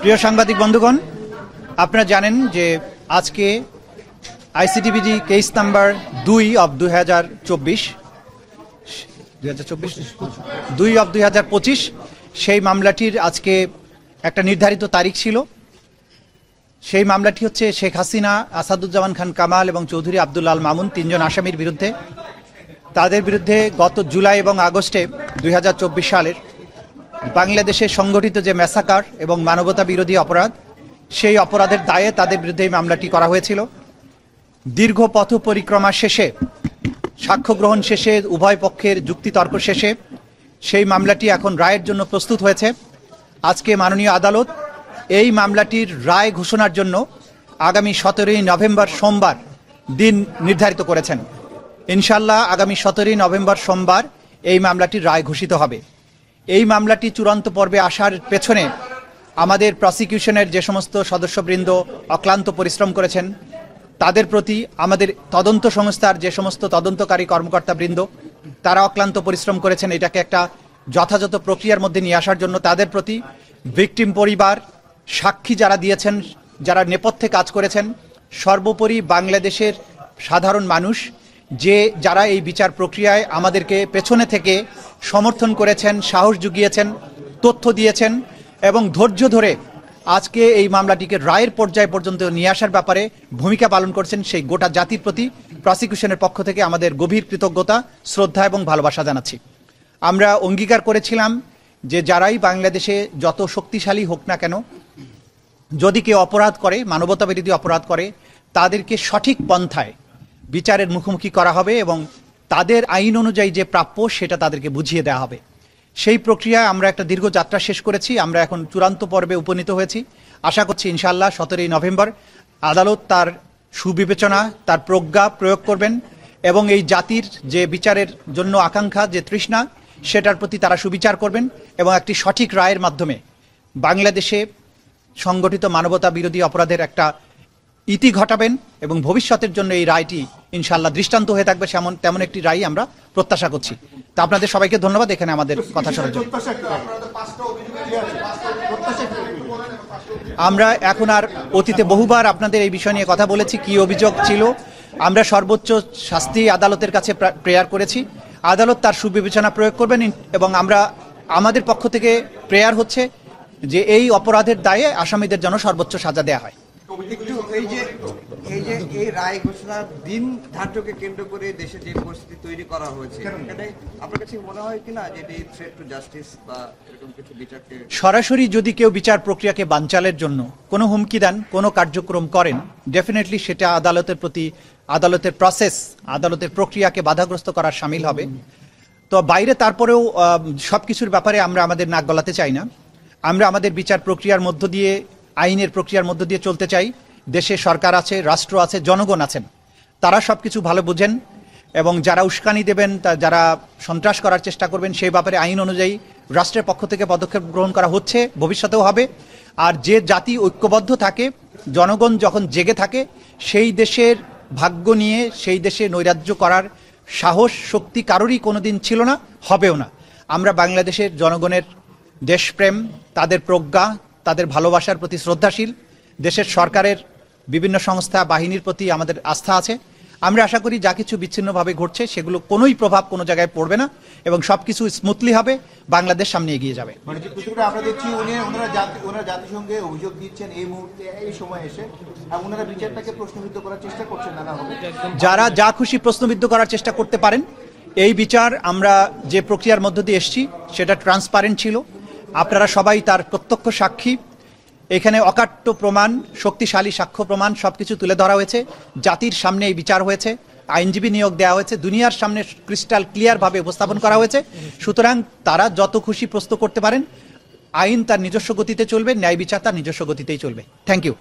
প্রিয় সাংবাদিক বন্ধুগণ, আপনারা জানেন যে আজকে আইসিটিবিডি কেস নাম্বার 2 অফ 2025 সেই মামলাটির আজকে একটা নির্ধারিত তারিখ ছিল। সেই মামলাটি হচ্ছে শেখ হাসিনা, আসাদুজ্জামান খান কামাল এবং চৌধুরী আব্দুল আল মামুন, তিনজন আসামির বিরুদ্ধে। তাদের বিরুদ্ধে গত জুলাই এবং আগস্টে 2024 সালের বাংলাদেশে সংগঠিত যে ম্যাসাকার এবং মানবতা বিরোধী অপরাধ, সেই অপরাধের দায়ে তাদের বিরুদ্ধে এই মামলাটি করা হয়েছিল। দীর্ঘ পথ পরিক্রমা শেষে, সাক্ষ্য গ্রহণ শেষে, উভয় পক্ষের যুক্তিতর্ক শেষে সেই মামলাটি এখন রায়ের জন্য প্রস্তুত হয়েছে। আজকে মাননীয় আদালত এই মামলাটির রায় ঘোষণার জন্য আগামী 17 নভেম্বর সোমবার দিন নির্ধারিত করেছেন। ইনশাল্লাহ আগামী 17 নভেম্বর সোমবার এই মামলাটির রায় ঘোষিত হবে। এই মামলাটি চূড়ান্ত পর্বে আসার পেছনে আমাদের প্রসিকিউশনের যে সমস্ত সদস্যবৃন্দ অক্লান্ত পরিশ্রম করেছেন, তাদের প্রতি, আমাদের তদন্ত সংস্থার যে সমস্ত তদন্তকারী কর্মকর্তাবৃন্দ তারা অক্লান্ত পরিশ্রম করেছেন এটাকে একটা যথাযথ প্রক্রিয়ার মধ্যে নিয়ে আসার জন্য, তাদের প্রতি, ভিকটিম পরিবার, সাক্ষী যারা দিয়েছেন, যারা নেপথ্যে কাজ করেছেন, সর্বোপরি বাংলাদেশের সাধারণ মানুষ যারা এই বিচার প্রক্রিয়ায় আমাদেরকে পেছনে থেকে সমর্থন করেছেন, সাহস জুগিয়েছেন, তথ্য দিয়েছেন এবং ধৈর্য ধরে আজকে এই মামলাটিকে রায়ের পর্যায় পর্যন্ত নিয়ে আসার ব্যাপারে ভূমিকা পালন করছেন, সেই গোটা জাতির প্রতি প্রসিকিউশনের পক্ষ থেকে আমাদের গভীর কৃতজ্ঞতা, শ্রদ্ধা এবং ভালোবাসা জানাচ্ছি। আমরা অঙ্গীকার করেছিলাম যে যারাই বাংলাদেশে যত শক্তিশালী হোক না কেন, যদি কেউ অপরাধ করে, মানবতা বিরোধী অপরাধ করে, তাদেরকে সঠিক পন্থায় বিচারের মুখোমুখি করা হবে এবং তাদের আইন অনুযায়ী যে প্রাপ্য সেটা তাদেরকে বুঝিয়ে দেওয়া হবে। সেই প্রক্রিয়ায় আমরা একটা দীর্ঘ যাত্রা শেষ করেছি। আমরা এখন চূড়ান্ত পর্বে উপনীত হয়েছি। আশা করছি ইনশাআল্লাহ 17 নভেম্বর আদালত তার সুবিবেচনা, তার প্রজ্ঞা প্রয়োগ করবেন এবং এই জাতির যে বিচারের জন্য আকাঙ্ক্ষা, যে তৃষ্ণা, সেটার প্রতি তারা সুবিচার করবেন এবং একটি সঠিক রায়ের মাধ্যমে বাংলাদেশে সংগঠিত মানবতা বিরোধী অপরাধের একটা ইতি ঘটাবেন এবং ভবিষ্যতের জন্য এই রায়টি ইনশাআল্লাহ দৃষ্টান্ত হয়ে থাকবে, তেমন একটি রায় আমরা প্রত্যাশা করছি। তা আপনাদের সবাইকে ধন্যবাদ এখানে আমাদের কথা শোনার জন্য। আমরা এখন আর অতীতে বহুবার আপনাদের এই বিষয় নিয়ে কথা বলেছি, কি অভিযোগ ছিল। আমরা সর্বোচ্চ শাস্তি আদালতের কাছে প্রেয়ার করেছি। আদালত তার সুবিবেচনা প্রয়োগ করবেন এবং আমাদের পক্ষ থেকে প্রেয়ার হচ্ছে যে এই অপরাধের দায়ে আসামিদের জন্য সর্বোচ্চ সাজা দেওয়া হয়। একটু এই রায় ঘোষণার দিন ধার্যকে কেন্দ্র করে দেশে যে পরিস্থিতি তৈরি করা হয়েছে, আপনার কাছে মনে হয় কিনা যে এটি থ্রেট টু জাস্টিস বা এরকম কিছু বিচারকে সরাসরি যদি কেউ বিচার প্রক্রিয়াকে বানচালের জন্য কোনো হুমকি দেন, কোনো কার্যক্রম করেন, ডেফিনেটলি সেটা আদালতের প্রতি, আদালতের প্রসেস, আদালতের প্রক্রিয়াকে বাধাগ্রস্ত করার শামিল হবে। তো বাইরে তারপরেও সবকিছুর ব্যাপারে আমরা আমাদের নাক গলাতে চাই না। আমরা আমাদের বিচার প্রক্রিয়ার মধ্য দিয়ে, আইনের প্রক্রিয়ার মধ্য দিয়ে চলতে চাই। দেশে সরকার আছে, রাষ্ট্র আছে, জনগণ আছেন, তারা সবকিছু ভালো বুঝেন এবং যারা উস্কানি দেবেন, যারা সন্ত্রাস করার চেষ্টা করবেন, সেই ব্যাপারে আইন অনুযায়ী রাষ্ট্রের পক্ষ থেকে পদক্ষেপ গ্রহণ করা হচ্ছে, ভবিষ্যতেও হবে। আর যে জাতি ঐক্যবদ্ধ থাকে, জনগণ যখন জেগে থাকে, সেই দেশের ভাগ্য নিয়ে সেই দেশে নৈরাজ্য করার সাহস, শক্তি কারোরই কোনোদিন ছিল না, হবেও না। আমরা বাংলাদেশের জনগণের দেশপ্রেম, তাদের প্রজ্ঞা, তাদের ভালোবাসার প্রতি শ্রদ্ধাশীল, দেশের সরকারের বিভিন্ন সংস্থা, বাহিনীর প্রতি আমাদের আস্থা আছে। আমরা আশা করি যা কিছু বিচ্ছিন্নভাবে ঘটছে সেগুলো কোনোই প্রভাব কোনো জায়গায় পড়বে না এবং সবকিছু স্মুথলি হবে, বাংলাদেশ সামনে এগিয়ে যাবে। আমরা দেখছি ওনারা জাতিসংঘে অভিযোগ দিচ্ছেন এই মুহূর্তে, এই সময় এসে ওনারা বিচারটাকে প্রশ্নবিদ্ধ করার চেষ্টা করছেন নানাভাবে। যারা যা খুশি প্রশ্নবিদ্ধ করার চেষ্টা করতে পারেন। এই বিচার আমরা যে প্রক্রিয়ার মধ্য দিয়ে এসেছি সেটা ট্রান্সপারেন্ট ছিল। আপনারা সবাই তার প্রত্যক্ষ সাক্ষী। এখানে অকাট্য প্রমাণ, শক্তিশালী সাক্ষ্য প্রমাণ সবকিছু তুলে ধরা হয়েছে। জাতির সামনে এই বিচার হয়েছে, আইনজীবী নিয়োগ দেওয়া হয়েছে, দুনিয়ার সামনে ক্রিস্টাল ক্লিয়ারভাবে উপস্থাপন করা হয়েছে। সুতরাং তারা যত খুশি প্রশ্ন করতে পারেন। আইন তার নিজস্ব গতিতে চলবে, ন্যায় বিচার তার নিজস্ব গতিতেই চলবে। Thank you.